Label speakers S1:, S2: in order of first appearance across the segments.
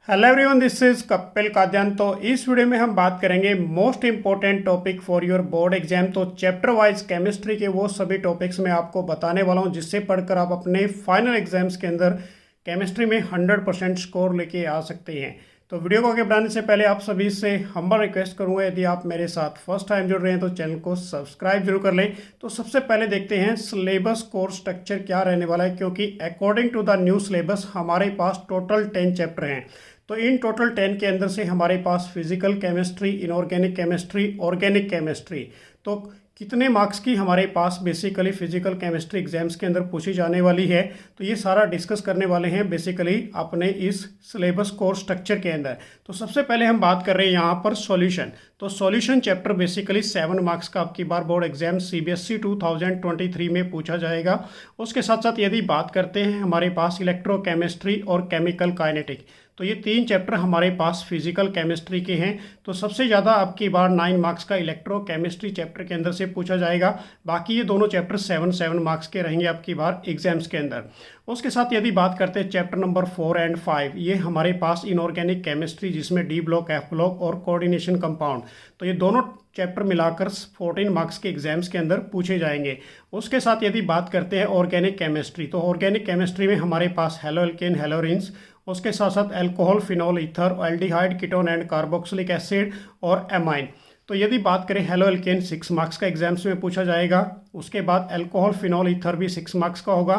S1: Hello everyone, this is Kapil Kadyan. तो इस video में हम बात करेंगे most important topic for your board exam. तो चैप्टर वाइज केमिस्ट्री के वो सभी टॉपिक्स मैं आपको बताने वाला हूं जिससे पढ़कर आप अपने फाइनल एग्जाम्स के अंदर केमिस्ट्री में 100% स्कोर लेके आ सकते हैं। तो वीडियो को आगे बढ़ाने से पहले आप सभी से हम्बल रिक्वेस्ट करूंगा, यदि आप मेरे साथ फर्स्ट टाइम जुड़ रहे हैं तो चैनल को सब्सक्राइब जरूर कर लें। तो सबसे पहले देखते हैं सिलेबस कोर्स स्ट्रक्चर क्या रहने वाला है, क्योंकि according to the new syllabus हमारे पास टोटल 10 चैप्टर हैं। तो इन टोटल 10 के अंदर से हमारे पास physical chemistry, inorganic chemistry, organic chemistry, तो कितने मार्क्स की हमारे पास बेसिकली फिजिकल केमिस्ट्री एग्जाम्स के अंदर पूछी जाने वाली है, तो ये सारा डिस्कस करने वाले हैं बेसिकली अपने इस सिलेबस कोर्स स्ट्रक्चर के अंदर। तो सबसे पहले हम बात कर रहे हैं यहाँ पर सॉल्यूशन। तो सॉल्यूशन चैप्टर बेसिकली 7 मार्क्स का आपकी बार बोर्ड एग्जाम सीबीएसई 2023 में पूछा जाएगा। उसके साथ साथ यदि बात करते हैं हमारे पास इलेक्ट्रोकेमिस्ट्री और केमिकल काइनेटिक, तो ये 3 चैप्टर हमारे पास फिजिकल केमिस्ट्री के हैं। तो सबसे ज़्यादा आपकी बार 9 मार्क्स का इलेक्ट्रोकेमिस्ट्री चैप्टर के अंदर से पूछा जाएगा। बाकी ये दोनों चैप्टर 7 मार्क्स के रहेंगे आपकी बार एग्जाम्स के अंदर। उसके साथ यदि बात करते हैं चैप्टर नंबर 4 एंड 5, ये हमारे पास इनऑर्गेनिक केमिस्ट्री जिसमें डी ब्लॉक, एफ ब्लॉक और कोऑर्डिनेशन कंपाउंड, तो ये दोनों चैप्टर मिलाकर 14 मार्क्स के एग्जाम्स के अंदर पूछे जाएंगे। उसके साथ यदि बात करते हैं ऑर्गेनिक केमिस्ट्री, तो ऑर्गेनिक केमिस्ट्री में हमारे पास हेलो एल्केन, हेलोरिन्स, उसके साथ साथ alcohol, phenol, ether, aldehyde, ketone and carboxylic acid और एमाइन। तो यदि बात करें हेलो एल्केन 6 मार्क्स का एग्जाम्स में पूछा जाएगा। उसके बाद अल्कोहल, फिनॉल, ईथर भी 6 मार्क्स का होगा।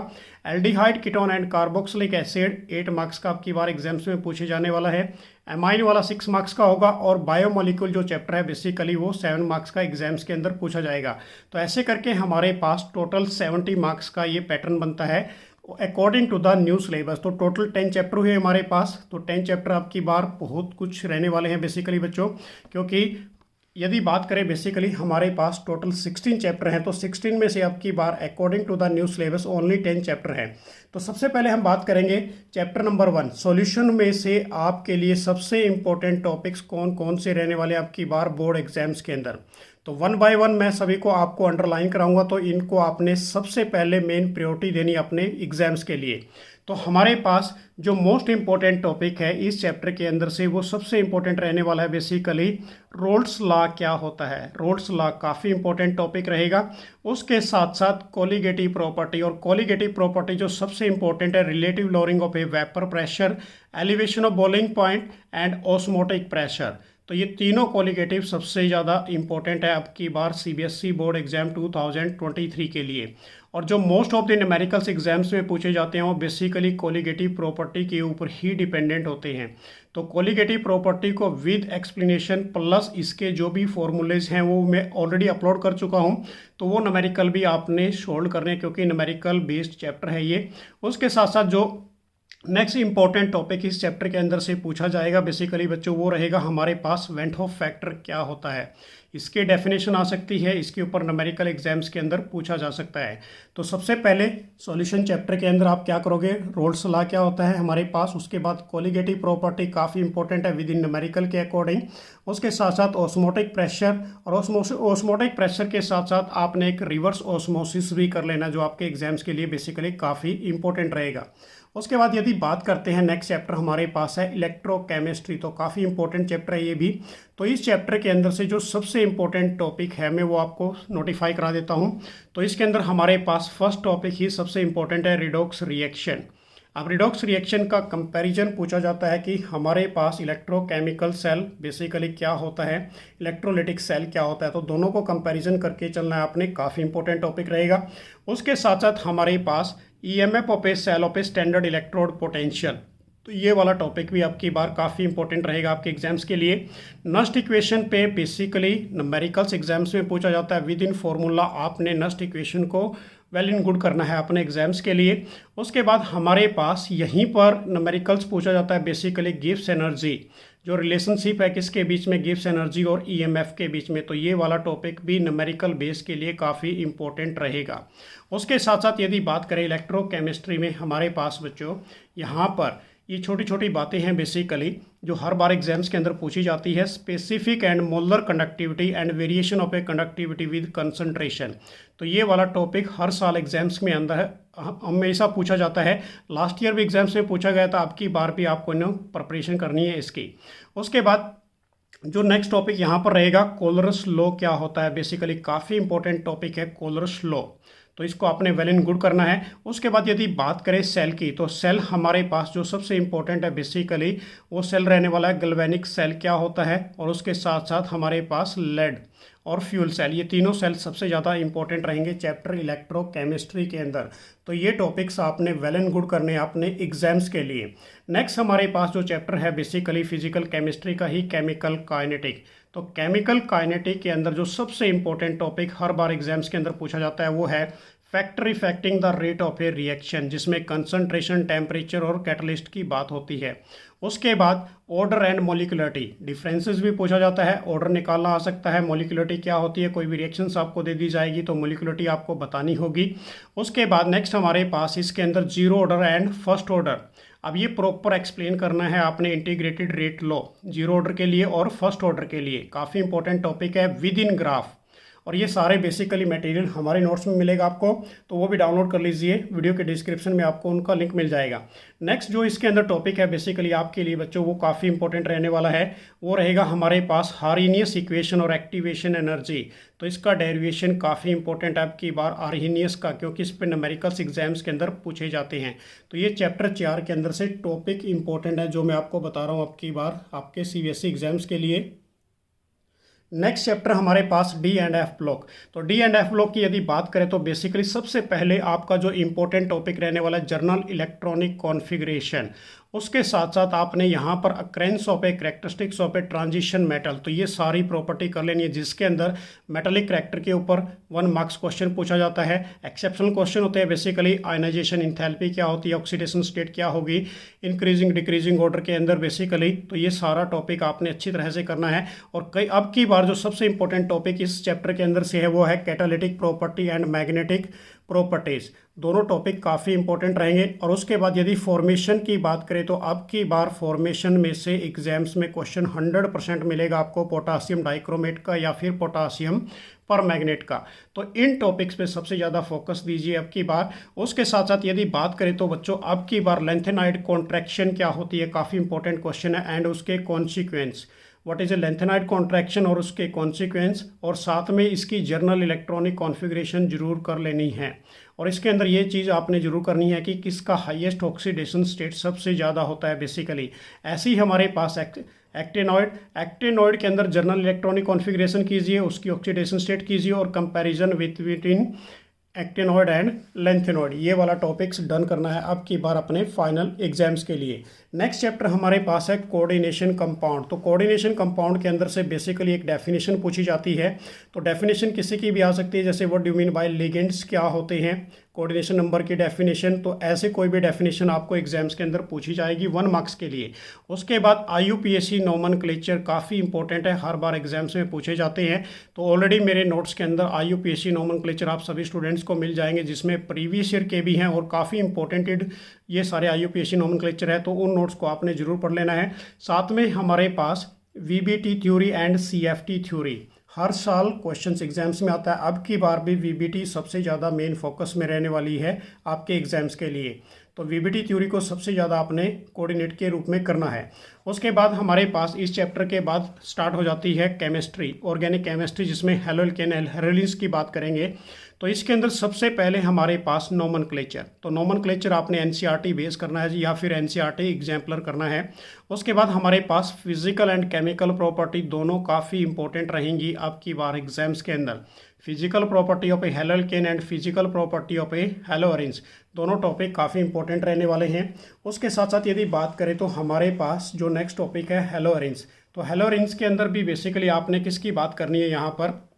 S1: Aldehyde, ketone and carboxylic acid 8 marks का आपकी बार एग्जाम्स में पूछे जाने वाला है। एमाइन वाला 6 मार्क्स का होगा और बायोमोलिक्यूल जो चैप्टर है बेसिकली वो 7 मार्क्स का एग्जाम्स के अंदर पूछा जाएगा। तो ऐसे करके हमारे पास टोटल 70 मार्क्स का ये पैटर्न बनता है according to the new syllabus. तो टोटल 10 चैप्टर हुए हमारे पास। तो 10 चैप्टर आपकी बार बहुत कुछ रहने वाले हैं बेसिकली बच्चों, क्योंकि यदि बात करें बेसिकली हमारे पास टोटल 16 चैप्टर हैं। तो 16 में से आपकी बार according to the new syllabus only 10 chapter हैं। तो सबसे पहले हम बात करेंगे चैप्टर नंबर 1 सॉल्यूशन में से आपके लिए सबसे इंपॉर्टेंट टॉपिक्स कौन कौन से रहने वाले आपकी बार बोर्ड एग्जाम्स के अंदर। तो 1 बाय 1 मैं सभी को आपको अंडरलाइन कराऊंगा, तो इनको आपने सबसे पहले मेन प्रायोरिटी देनी अपने एग्जाम्स के लिए। तो हमारे पास जो मोस्ट इंपॉर्टेंट टॉपिक है इस चैप्टर के अंदर से वो सबसे इंपॉर्टेंट रहने वाला है बेसिकली रोल्स लॉ क्या होता है। रोल्स लॉ काफ़ी इंपॉर्टेंट टॉपिक रहेगा। उसके साथ साथ कोलिगेटिव प्रॉपर्टी, और कोलिगेटिव प्रॉपर्टी जो सबसे इंपॉर्टेंट है relative lowering of A vapour pressure, elevation of boiling point and osmotic pressure. तो ये तीनों कोलिगेटिव सबसे ज़्यादा इंपॉर्टेंट है आपकी बार सीबीएसई बोर्ड एग्जाम 2023 के लिए। और जो most of the numericals exams में पूछे जाते हैं वो बेसिकली कोलिगेटिव प्रॉपर्टी के ऊपर ही डिपेंडेंट होते हैं। तो कोलिगेटिव प्रॉपर्टी को विद एक्सप्लेनेशन प्लस इसके जो भी फॉर्मूलेज हैं वो मैं ऑलरेडी अपलोड कर चुका हूं, तो वो न्यूमेरिकल भी आपने सोल्व करने, क्योंकि न्यूमेरिकल बेस्ड चैप्टर है ये। उसके साथ साथ जो नेक्स्ट इंपॉर्टेंट टॉपिक इस चैप्टर के अंदर से पूछा जाएगा बेसिकली बच्चों वो रहेगा हमारे पास वेंट होफ फैक्टर क्या होता है। इसकी डेफिनेशन आ सकती है, इसके ऊपर न्यूमेरिकल एग्जाम्स के अंदर पूछा जा सकता है। तो सबसे पहले सॉल्यूशन चैप्टर के अंदर आप क्या करोगे, रोल्स लॉ क्या होता है हमारे पास। उसके बाद कोलिगेटिव प्रॉपर्टी काफ़ी इंपॉर्टेंट है विद इन न्यूमेरिकल के अकॉर्डिंग। उसके साथ साथ ऑस्मोटिक प्रेशर, और ऑस्मोटिक प्रेशर के साथ साथ आपने एक रिवर्स ऑस्मोसिस भी कर लेना जो आपके एग्जाम्स के लिए बेसिकली काफ़ी इंपॉर्टेंट रहेगा। उसके बाद यदि बात करते हैं नेक्स्ट चैप्टर हमारे पास है इलेक्ट्रोकेमिस्ट्री, तो काफ़ी इंपॉर्टेंट चैप्टर है ये भी। तो इस चैप्टर के अंदर से जो सबसे इंपॉर्टेंट टॉपिक है मैं वो आपको नोटिफाई करा देता हूँ। तो इसके अंदर हमारे पास फर्स्ट टॉपिक ही सबसे इंपॉर्टेंट है रिडॉक्स रिएक्शन। अब रिडॉक्स रिएक्शन का कंपैरिजन पूछा जाता है कि हमारे पास इलेक्ट्रोकेमिकल सेल बेसिकली क्या होता है, इलेक्ट्रोलिटिक सेल क्या होता है। तो दोनों को कंपैरिजन करके चलना है आपने, काफ़ी इंपॉर्टेंट टॉपिक रहेगा। उसके साथ साथ हमारे पास EMF of a cell of a standard electrode potential, तो ये वाला टॉपिक भी आपकी बार काफ़ी इंपॉर्टेंट रहेगा आपके एग्जाम्स के लिए। नस्ट इक्वेशन पे बेसिकली न्यूमेरिकल्स एग्जाम्स में पूछा जाता है विद इन फॉर्मूला, आपने नस्ट इक्वेशन को वेल इन गुड करना है अपने एग्जाम्स के लिए। उसके बाद हमारे पास यहीं पर न्यूमेरिकल्स पूछा जाता है बेसिकली गिब्स एनर्जी, जो रिलेशनशिप है किसके बीच में, गिब्स एनर्जी और ईएमएफ के बीच में। तो ये वाला टॉपिक भी न्यूमेरिकल बेस के लिए काफ़ी इंपॉर्टेंट रहेगा। उसके साथ साथ यदि बात करें इलेक्ट्रोकेमिस्ट्री में हमारे पास बच्चों यहाँ पर ये छोटी छोटी बातें हैं बेसिकली जो हर बार एग्जाम्स के अंदर पूछी जाती है। Specific and molar conductivity and variation of A conductivity with concentration, तो ये वाला टॉपिक हर साल एग्जाम्स में अंदर हमेशा पूछा जाता है। लास्ट ईयर भी एग्जाम्स में पूछा गया था, आपकी बार भी आपको प्रिपरेशन करनी है इसकी। उसके बाद जो नेक्स्ट टॉपिक यहाँ पर रहेगा, कोलरस लॉ क्या होता है। बेसिकली काफ़ी इंपॉर्टेंट टॉपिक है कोलरस लॉ, तो इसको आपने वेल एंड गुड करना है। उसके बाद यदि बात करें सेल की, तो सेल हमारे पास जो सबसे इंपॉर्टेंट है बेसिकली वो सेल रहने वाला है गैल्वेनिक सेल क्या होता है, और उसके साथ साथ हमारे पास लेड और फ्यूल सेल, ये तीनों सेल सबसे ज़्यादा इंपॉर्टेंट रहेंगे चैप्टर इलेक्ट्रोकेमिस्ट्री के अंदर। तो ये टॉपिक्स आपने वेल एंड गुड करने हैं अपने एग्जाम्स के लिए। नेक्स्ट हमारे पास जो चैप्टर है बेसिकली फिजिकल केमिस्ट्री का ही, केमिकल काइनेटिक। तो केमिकल काइनेटिक के अंदर जो सबसे इंपॉर्टेंट टॉपिक हर बार एग्जाम्स के अंदर पूछा जाता है वो है factor affecting the rate of a reaction, जिसमें कंसंट्रेशन, टेम्परेचर और कैटलिस्ट की बात होती है। उसके बाद ऑर्डर एंड मोलिकुलरिटी, डिफरेंसेस भी पूछा जाता है, ऑर्डर निकालना आ सकता है, मोलिकुलरिटी क्या होती है, कोई भी रिएक्शंस आपको दे दी जाएगी तो मोलिकुलरिटी आपको बतानी होगी। उसके बाद नेक्स्ट हमारे पास इसके अंदर zero order and first order, अब ये प्रॉपर एक्सप्लेन करना है आपने integrated rate law zero order के लिए और फर्स्ट ऑर्डर के लिए। काफ़ी इंपॉर्टेंट टॉपिक है विद इन ग्राफ, और ये सारे बेसिकली मटेरियल हमारे नोट्स में मिलेगा आपको, तो वो भी डाउनलोड कर लीजिए, वीडियो के डिस्क्रिप्शन में आपको उनका लिंक मिल जाएगा। नेक्स्ट जो इसके अंदर टॉपिक है बेसिकली आपके लिए बच्चों वो काफ़ी इंपॉर्टेंट रहने वाला है, वो रहेगा हमारे पास आर्हेनियस इक्वेशन और एक्टिवेशन एनर्जी। तो इसका डेरिवेशन काफ़ी इंपॉर्टेंट है आपकी बार आर्हेनियस का, क्योंकि इस पर न्यूमेरिकल्स एग्जाम्स के अंदर पूछे जाते हैं। तो ये चैप्टर 4 के अंदर से टॉपिक इंपॉर्टेंट है जो मैं आपको बता रहा हूँ आपकी बार आपके CBSE एग्जाम्स के लिए। नेक्स्ट चैप्टर हमारे पास डी एंड एफ ब्लॉक। तो डी एंड एफ ब्लॉक की यदि बात करें तो बेसिकली सबसे पहले आपका जो इंपॉर्टेंट टॉपिक रहने वाला है जर्नल इलेक्ट्रॉनिक कॉन्फ़िगरेशन, उसके साथ साथ आपने यहाँ पर occurrence of A characteristics of a transition metal, तो ये सारी प्रॉपर्टी कर लेनी है जिसके अंदर मेटेलिक कैरेक्टर के ऊपर 1 मार्क्स क्वेश्चन पूछा जाता है। एक्सेप्शनल क्वेश्चन होते हैं बेसिकली आयनाइजेशन इंथैल्पी क्या होती है, ऑक्सीडेशन स्टेट क्या होगी, इंक्रीजिंग डिक्रीजिंग ऑर्डर के अंदर बेसिकली। तो ये सारा टॉपिक आपने अच्छी तरह से करना है। और कई अब की बार जो सबसे इंपॉर्टेंट टॉपिक इस चैप्टर के अंदर से है वो है catalytic property and magnetic properties, दोनों टॉपिक काफ़ी इंपॉर्टेंट रहेंगे। और उसके बाद यदि फॉर्मेशन की बात करें तो अब की बार फॉर्मेशन में से एग्जाम्स में क्वेश्चन 100% मिलेगा आपको पोटासियम डाइक्रोमेट का या फिर पोटासियम परमैंगनेट का। तो इन टॉपिक्स पे सबसे ज़्यादा फोकस दीजिए अब की बार। उसके साथ साथ यदि बात करें तो बच्चों अब की बार लेंथेनाइड कॉन्ट्रैक्शन क्या होती है, काफ़ी इंपॉर्टेंट क्वेश्चन है, एंड उसके consequence, what is a lanthanide contraction और उसके कॉन्सिक्वेंस, और साथ में इसकी जर्नल इलेक्ट्रॉनिक कॉन्फ़िगरेशन जरूर कर लेनी है। और इसके अंदर ये चीज़ आपने जरूर करनी है कि किसका हाईएस्ट ऑक्सीडेशन स्टेट सबसे ज़्यादा होता है बेसिकली। ऐसे ही हमारे पास एक्टेनॉइड के अंदर जर्नल इलेक्ट्रॉनिक कॉन्फ़िगरेशन कीजिए, उसकी ऑक्सीडेशन स्टेट कीजिए और comparison between actinoid and lanthanoid, ये वाला टॉपिक्स डन करना है अब की बार अपने फाइनल एग्जाम्स के लिए। नेक्स्ट चैप्टर हमारे पास है कोऑर्डिनेशन कंपाउंड। तो कोऑर्डिनेशन कंपाउंड के अंदर से बेसिकली एक डेफिनेशन पूछी जाती है। तो डेफिनेशन किसी की भी आ सकती है, जैसे what do you mean by ligands क्या होते हैं, कोऑर्डिनेशन नंबर की डेफिनेशन। तो ऐसे कोई भी डेफिनेशन आपको एग्जाम्स के अंदर पूछी जाएगी 1 मार्क्स के लिए। उसके बाद IUPAC नोमेनक्लेचर काफ़ी इंपॉर्टेंट है, हर बार एग्जाम्स में पूछे जाते हैं। तो ऑलरेडी मेरे नोट्स के अंदर IUPAC नोमेनक्लेचर आप सभी स्टूडेंट्स को मिल जाएंगे, जिसमें प्रीवियस ईयर के भी हैं और काफ़ी इंपॉर्टेंट ये सारे IUPAC नोमेनक्लेचर है, तो उन नोट्स को आपने जरूर पढ़ लेना है। साथ में हमारे पास VBT theory and CFT theory हर साल क्वेश्चंस एग्जाम्स में आता है। अब की बार भी VBT सबसे ज़्यादा मेन फोकस में रहने वाली है आपके एग्जाम्स के लिए। तो VBT थ्योरी को सबसे ज़्यादा आपने कोऑर्डिनेट के रूप में करना है। उसके बाद हमारे पास इस चैप्टर के बाद स्टार्ट हो जाती है केमिस्ट्री, ऑर्गेनिक केमिस्ट्री, जिसमें हेलोल्केन हेलोलिन्स की बात करेंगे। तो इसके अंदर सबसे पहले हमारे पास नोमेनक्लेचर, तो नोमेनक्लेचर आपने NCERT बेस करना है या फिर NCERT एग्जाम्पलर करना है। उसके बाद हमारे पास फिजिकल एंड केमिकल प्रॉपर्टी दोनों काफ़ी इंपॉर्टेंट रहेंगी आपकी बार एग्जाम्स के अंदर। Physical property of a haloalkane and physical property of a haloarenes, दोनों टॉपिक काफ़ी इंपॉर्टेंट रहने वाले हैं। उसके साथ साथ यदि बात करें तो हमारे पास जो नेक्स्ट टॉपिक है हेलोअरेंस, तो हेलोअरेंस के अंदर भी बेसिकली आपने किसकी बात करनी है यहाँ पर,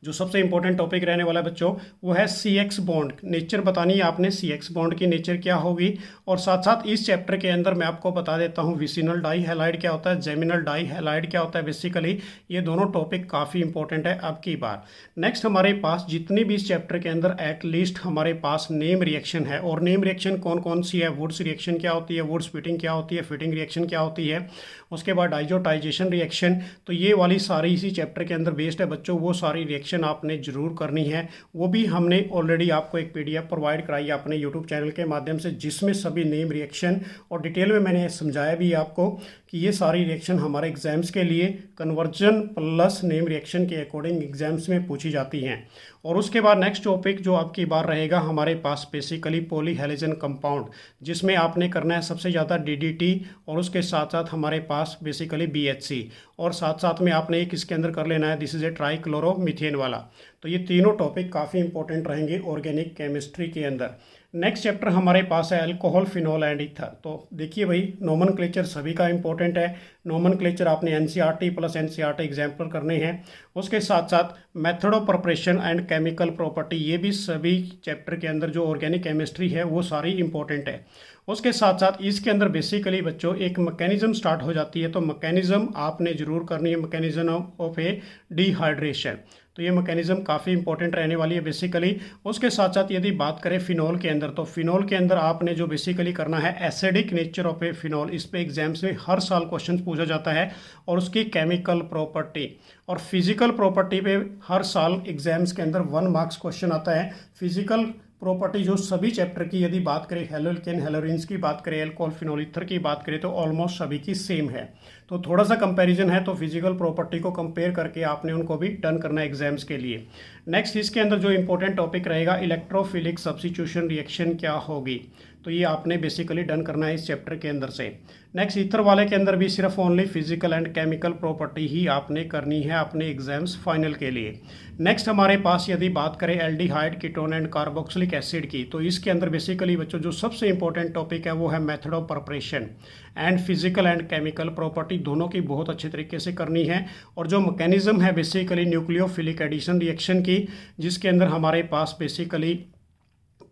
S1: जो सबसे इंपॉर्टेंट टॉपिक रहने वाला है बच्चों वो है CX बॉन्ड। नेचर बतानी है आपने CX बॉन्ड की नेचर क्या होगी, और साथ साथ इस चैप्टर के अंदर मैं आपको बता देता हूँ विसिनल डाई हैलाइड क्या होता है, जेमिनल डाई हैलाइड क्या होता है। बेसिकली ये दोनों टॉपिक काफ़ी इंपॉर्टेंट है अब की बार। नेक्स्ट हमारे पास जितनी भी इस चैप्टर के अंदर एटलीस्ट हमारे पास नेम रिएक्शन है, और नेम रिएक्शन कौन कौन सी है, वुड्स रिएक्शन क्या होती है, वुड्स फिटिंग क्या होती है, फिटिंग रिएक्शन क्या होती है, उसके बाद आइसोटाइजेशन रिएक्शन, तो ये वाली सारी इसी चैप्टर के अंदर बेस्ड है बच्चों। वो सारी रिएक्शन आपने जरूर करनी है, वो भी हमने ऑलरेडी आपको एक PDF प्रोवाइड कराई है अपने यूट्यूब चैनल के माध्यम से, जिसमें सभी नेम रिएक्शन और डिटेल में मैंने समझाया भी आपको कि ये सारी रिएक्शन हमारे एग्जाम्स के लिए कन्वर्जन प्लस नेम रिएक्शन के अकॉर्डिंग एग्जाम्स में पूछी जाती हैं। और उसके बाद नेक्स्ट टॉपिक जो आपकी बार रहेगा हमारे पास बेसिकली पॉलीहेलोजन कंपाउंड, जिसमें आपने करना है सबसे ज़्यादा DDT, और उसके साथ साथ हमारे पास बेसिकली BHC, और साथ साथ में आपने एक इसके अंदर कर लेना है दिस इज ए ट्राइक्लोरोमीथेन वाला। तो ये तीनों टॉपिक काफ़ी इंपॉर्टेंट रहेंगे ऑर्गेनिक केमिस्ट्री के अंदर। नेक्स्ट चैप्टर हमारे पास है अल्कोहल, फिनॉल एंड ईथर। तो देखिए भाई, नोमेनक्लेचर सभी का इंपॉर्टेंट है। नोमेनक्लेचर आपने NCERT प्लस NCERT एग्जाम्पल करने हैं। उसके साथ साथ method of preparation and chemical property, ये भी सभी चैप्टर के अंदर जो ऑर्गेनिक केमिस्ट्री है वो सारी इंपॉर्टेंट है। उसके साथ साथ इसके अंदर बेसिकली बच्चों एक मैकेनिज्म स्टार्ट हो जाती है, तो मैकेनिज्म आपने जरूर करनी है, मैकेनिज्म ऑफ ए डिहाइड्रेशन। तो ये मैकेनिज्म काफ़ी इंपॉर्टेंट रहने वाली है बेसिकली। उसके साथ साथ यदि बात करें फिनॉल के अंदर, तो फिनॉल के अंदर आपने जो बेसिकली करना है acidic nature of A phenol, इस पे एग्जाम्स में हर साल क्वेश्चन पूछा जाता है, और उसकी केमिकल प्रॉपर्टी और फिजिकल प्रॉपर्टी पे हर साल एग्जाम्स के अंदर 1 मार्क्स क्वेश्चन आता है। फिजिकल प्रॉपर्टी जो सभी चैप्टर की यदि बात करें, हेलोल्केन हेलोरिन्स की बात करें, अल्कोहल फिनॉल ईथर की बात करें, तो ऑलमोस्ट सभी की सेम है। तो थोड़ा सा कंपैरिजन है, तो फिजिकल प्रॉपर्टी को कंपेयर करके आपने उनको भी डन करना है एग्जाम्स के लिए। नेक्स्ट इसके अंदर जो इंपॉर्टेंट टॉपिक रहेगा इलेक्ट्रोफिलिक सब्स्टिट्यूशन रिएक्शन क्या होगी, तो ये आपने बेसिकली डन करना है इस चैप्टर के अंदर से। नेक्स्ट ईथर वाले के अंदर भी सिर्फ only physical and chemical property ही आपने करनी है अपने एग्जाम्स फाइनल के लिए। नेक्स्ट हमारे पास यदि बात करें aldehyde, ketone and carboxylic acid की, तो इसके अंदर बेसिकली बच्चों जो सबसे इंपॉर्टेंट टॉपिक है वो है method of preparation and physical and chemical property, दोनों की बहुत अच्छे तरीके से करनी है। और जो मैकेनिज्म है बेसिकली न्यूक्लियोफिलिक एडिशन रिएक्शन की, जिसके अंदर हमारे पास बेसिकली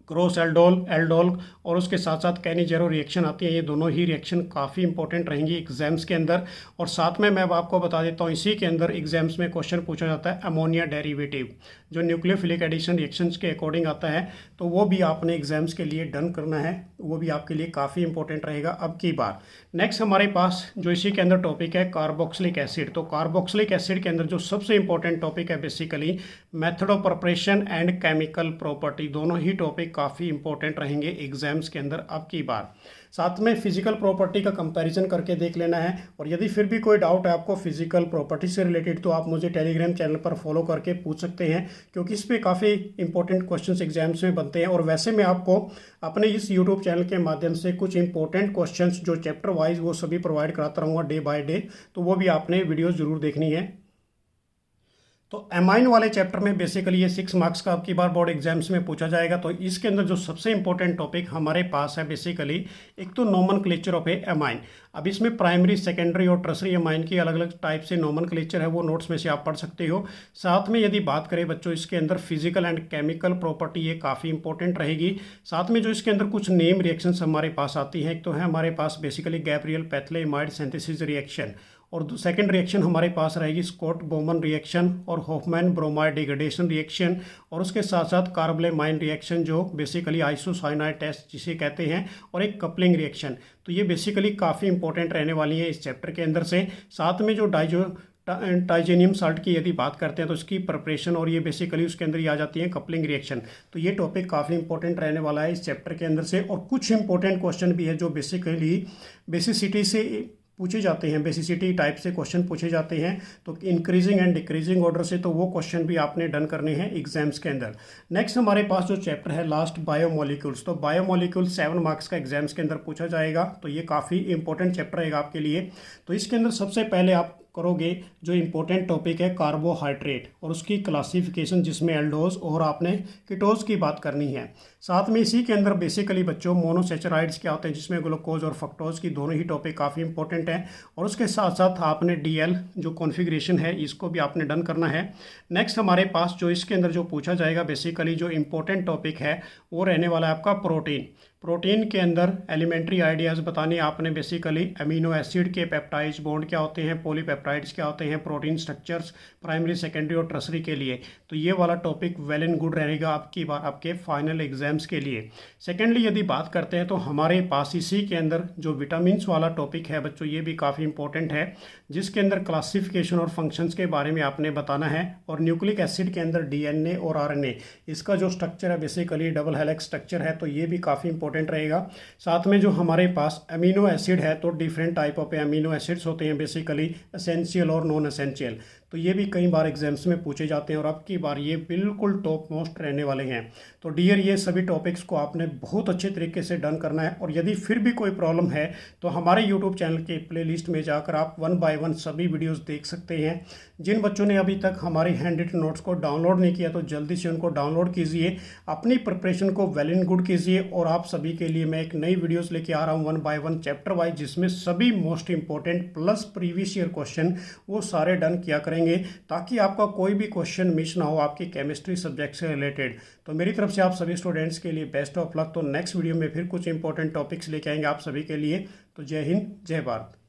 S1: क्रॉस एल्डोल और उसके साथ साथ कैनिजेरो रिएक्शन आती है, ये दोनों ही रिएक्शन काफ़ी इंपॉर्टेंट रहेंगी एग्जाम्स के अंदर। और साथ में मैं आपको बता देता हूँ इसी के अंदर एग्जाम्स में क्वेश्चन पूछा जाता है अमोनिया डेरिवेटिव, जो न्यूक्लियोफिलिक एडिशन रिएक्शंस के अकॉर्डिंग आता है, तो वो भी आपने एग्जाम्स के लिए डन करना है, वो भी आपके लिए काफ़ी इंपॉर्टेंट रहेगा अब की बार। नेक्स्ट हमारे पास जो इसी के अंदर टॉपिक है कार्बोक्सिलिक एसिड, तो कार्बोक्सिलिक एसिड के अंदर जो सबसे इंपॉर्टेंट टॉपिक है basically method of preparation and chemical property, दोनों ही टॉपिक काफ़ी इंपॉर्टेंट रहेंगे एग्जाम्स के अंदर अब की बार। साथ में फिजिकल प्रॉपर्टी का कंपैरिजन करके देख लेना है, और यदि फिर भी कोई डाउट है आपको फिजिकल प्रॉपर्टी से रिलेटेड, तो आप मुझे टेलीग्राम चैनल पर फॉलो करके पूछ सकते हैं, क्योंकि इस पे काफ़ी इंपॉर्टेंट क्वेश्चंस एग्जाम्स में बनते हैं। और वैसे मैं आपको अपने इस यूट्यूब चैनल के माध्यम से कुछ इंपॉर्टेंट क्वेश्चंस जो चैप्टर वाइज वो सभी प्रोवाइड कराता रहूँगा डे बाय डे, तो वो भी आपने वीडियो ज़रूर देखनी है। तो एमाइन वाले चैप्टर में बेसिकली ये 6 मार्क्स का आपकी बार बोर्ड एग्जाम्स में पूछा जाएगा। तो इसके अंदर जो सबसे इंपॉर्टेंट टॉपिक हमारे पास है बेसिकली एक तो नोमेनक्लेचर ऑफ ए एमाइन। अब इसमें प्राइमरी, सेकेंडरी और टर्सरी एमाइन की अलग अलग टाइप से नोमेनक्लेचर है, वो नोट्स में से आप पढ़ सकते हो। साथ में यदि बात करें बच्चों इसके अंदर फिजिकल एंड केमिकल प्रॉपर्टी, ये काफ़ी इंपॉर्टेंट रहेगी। साथ में जो इसके अंदर कुछ नेम रिएक्शंस हमारे पास आती हैं, एक तो है हमारे पास बेसिकली गैब्रियल पैथले इमाइड सिंथेसिस रिएक्शन, और सेकंड रिएक्शन हमारे पास रहेगी स्कॉट बोमन रिएक्शन और होफमैन ब्रोमाइड डिग्रेडेशन रिएक्शन, और उसके साथ साथ कार्बलेमाइन रिएक्शन जो बेसिकली आइसोसाइनाइड टेस्ट जिसे कहते हैं, और एक कपलिंग रिएक्शन। तो ये बेसिकली काफ़ी इंपॉर्टेंट रहने वाली है इस चैप्टर के अंदर से। साथ में जो टाइजेनियम साल्ट की यदि बात करते हैं तो इसकी प्रिपरेशन, और ये बेसिकली उसके अंदर ही आ जाती है कपलिंग रिएक्शन। तो ये टॉपिक काफ़ी इंपॉर्टेंट रहने वाला है इस चैप्टर के अंदर से। और कुछ इंपॉर्टेंट क्वेश्चन भी है जो बेसिकली बेसिसिटी से पूछे जाते हैं, बेसिसिटी टाइप से क्वेश्चन पूछे जाते हैं, तो इंक्रीजिंग एंड डिक्रीजिंग ऑर्डर से, तो वो क्वेश्चन भी आपने डन करने हैं एग्जाम्स के अंदर। नेक्स्ट हमारे पास जो चैप्टर है लास्ट बायोमोलिक्यूल्स, तो बायोमोलिक्यूल 7 मार्क्स का एग्जाम्स के अंदर पूछा जाएगा, तो ये काफ़ी इंपॉर्टेंट चैप्टर रहेगा आपके लिए। तो इसके अंदर सबसे पहले आप करोगे जो इम्पोर्टेंट टॉपिक है कार्बोहाइड्रेट और उसकी क्लासिफिकेशन, जिसमें एल्डोज और आपने कीटोज की बात करनी है। साथ में इसी के अंदर बेसिकली बच्चों मोनोसेचराइड्स क्या होते हैं, जिसमें ग्लूकोज और फ्रक्टोज की दोनों ही टॉपिक काफ़ी इंपॉर्टेंट है। और उसके साथ साथ आपने डीएल जो कॉन्फ़िगरेशन है इसको भी आपने डन करना है। नेक्स्ट हमारे पास जो इसके अंदर जो पूछा जाएगा बेसिकली जो इम्पोर्टेंट टॉपिक है वो रहने वाला है आपका प्रोटीन। प्रोटीन के अंदर एलिमेंट्री आइडियाज़ बताने आपने बेसिकली अमीनो एसिड के पेप्टाइड्स बॉन्ड क्या होते हैं, पॉलीपेप्टाइड्स क्या होते हैं, प्रोटीन स्ट्रक्चर्स प्राइमरी सेकेंडरी और टर्सरी के लिए। तो ये वाला टॉपिक वेल एंड गुड रहेगा आपकी बार आपके फाइनल एग्जाम्स के लिए। सेकेंडली यदि बात करते हैं तो हमारे पास इसी के अंदर जो विटामिन्स वाला टॉपिक है बच्चों, ये भी काफ़ी इंपॉर्टेंट है, जिसके अंदर क्लासिफिकेशन और फंक्शंस के बारे में आपने बताना है। और न्यूक्लिक एसिड के अंदर डीएनए और आरएनए, इसका जो स्ट्रक्चर है बेसिकली डबल हेलिक्स स्ट्रक्चर है, तो ये भी काफ़ी इंपॉर्टेंट रहेगा। साथ में जो हमारे पास अमीनो एसिड है तो different type of amino acids होते हैं बेसिकली, एसेंशियल और नॉन एसेंशियल, तो ये भी कई बार एग्जाम्स में पूछे जाते हैं और अब की बार ये बिल्कुल टॉप मोस्ट रहने वाले हैं। तो डियर ये सभी टॉपिक्स को आपने बहुत अच्छे तरीके से डन करना है। और यदि फिर भी कोई प्रॉब्लम है तो हमारे यूट्यूब चैनल के प्लेलिस्ट में जाकर आप 1 बाय 1 सभी वीडियोस देख सकते हैं। जिन बच्चों ने अभी तक हमारे हैंड रिटन नोट्स को डाउनलोड नहीं किया तो जल्दी से उनको डाउनलोड कीजिए, अपनी प्रिपरेशन को वेल एंड गुड कीजिए। और आप सभी के लिए मैं एक नई वीडियोस लेके आ रहा हूँ 1 बाय 1 चैप्टर वाइज, जिसमें सभी most important plus previous year question वो सारे डन किया करेंगे, ताकि आपका कोई भी क्वेश्चन मिस ना हो आपकी केमिस्ट्री सब्जेक्ट से रिलेटेड। तो मेरी तरफ से आप सभी स्टूडेंट्स के लिए बेस्ट ऑफ लक। तो नेक्स्ट वीडियो में फिर कुछ इंपॉर्टेंट टॉपिक्स लेके आएंगे आप सभी के लिए। तो जय हिंद, जय भारत।